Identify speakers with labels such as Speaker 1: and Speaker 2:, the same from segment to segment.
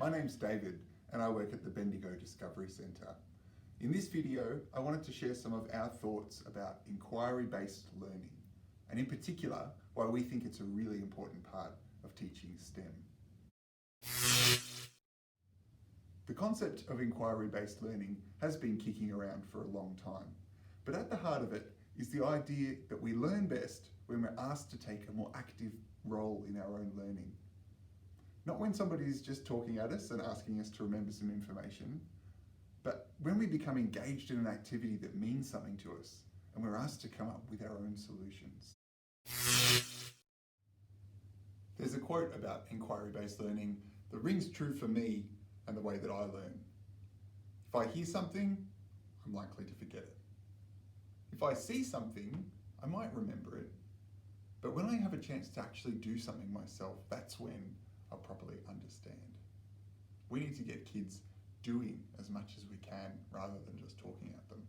Speaker 1: My name's David and I work at the Bendigo Discovery Centre. In this video, I wanted to share some of our thoughts about inquiry-based learning, and in particular, why we think it's a really important part of teaching STEM. The concept of inquiry-based learning has been kicking around for a long time, but at the heart of it is the idea that we learn best when we're asked to take a more active role in our own learning. Not when somebody's just talking at us and asking us to remember some information, but when we become engaged in an activity that means something to us and we're asked to come up with our own solutions. There's a quote about inquiry-based learning that rings true for me and the way that I learn. If I hear something, I'm likely to forget it. If I see something, I might remember it. But when I have a chance to actually do something myself, that's when I'll properly understand. We need to get kids doing as much as we can rather than just talking at them.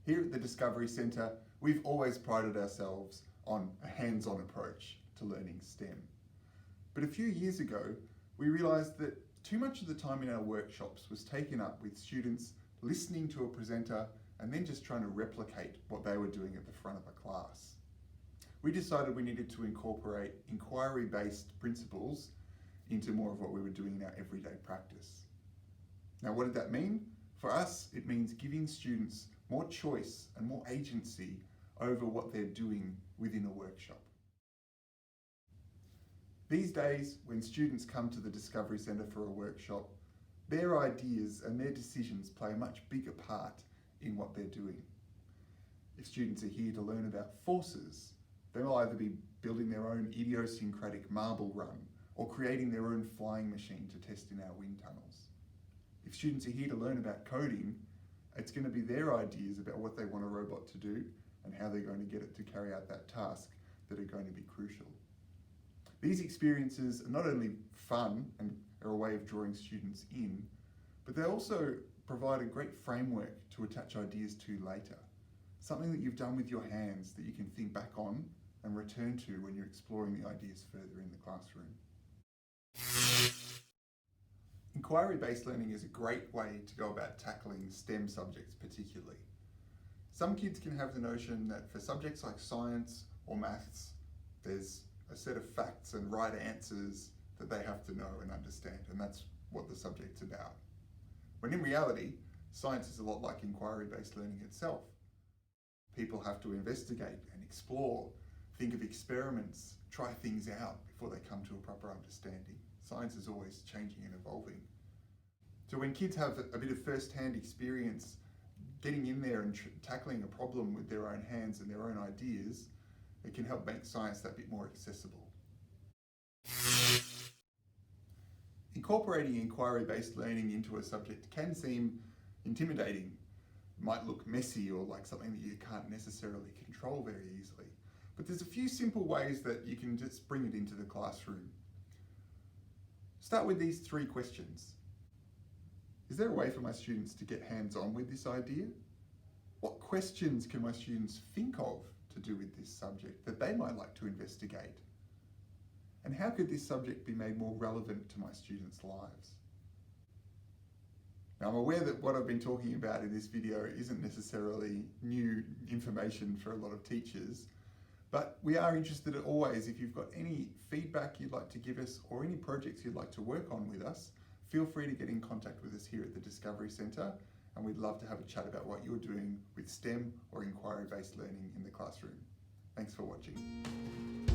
Speaker 1: Here at the Discovery Centre, we've always prided ourselves on a hands-on approach to learning STEM. But a few years ago, we realised that too much of the time in our workshops was taken up with students listening to a presenter and then just trying to replicate what they were doing at the front of a class. We decided we needed to incorporate inquiry-based principles into more of what we were doing in our everyday practice. Now, what did that mean? For us, it means giving students more choice and more agency over what they're doing within a workshop. These days, when students come to the Discovery Centre for a workshop, their ideas and their decisions play a much bigger part in what they're doing. If students are here to learn about forces, they will either be building their own idiosyncratic marble run or creating their own flying machine to test in our wind tunnels. If students are here to learn about coding, it's going to be their ideas about what they want a robot to do and how they're going to get it to carry out that task that are going to be crucial. These experiences are not only fun and are a way of drawing students in, but they also provide a great framework to attach ideas to later. Something that you've done with your hands that you can think back on and return to when you're exploring the ideas further in the classroom. Inquiry-based learning is a great way to go about tackling STEM subjects particularly. Some kids can have the notion that for subjects like science or maths, there's a set of facts and right answers that they have to know and understand, and that's what the subject's about. When in reality, science is a lot like inquiry-based learning itself. People have to investigate and explore, think of experiments, try things out before they come to a proper understanding. Science is always changing and evolving. So when kids have a bit of first-hand experience getting in there and tackling a problem with their own hands and their own ideas, it can help make science that bit more accessible. Incorporating inquiry-based learning into a subject can seem intimidating. It might look messy or like something that you can't necessarily control very easily. But there's a few simple ways that you can just bring it into the classroom. Start with these 3 questions. Is there a way for my students to get hands-on with this idea? What questions can my students think of to do with this subject that they might like to investigate? And how could this subject be made more relevant to my students' lives? Now, I'm aware that what I've been talking about in this video isn't necessarily new information for a lot of teachers, but we are interested always, if you've got any feedback you'd like to give us or any projects you'd like to work on with us, feel free to get in contact with us here at the Discovery Centre, and we'd love to have a chat about what you're doing with STEM or inquiry-based learning in the classroom. Thanks for watching.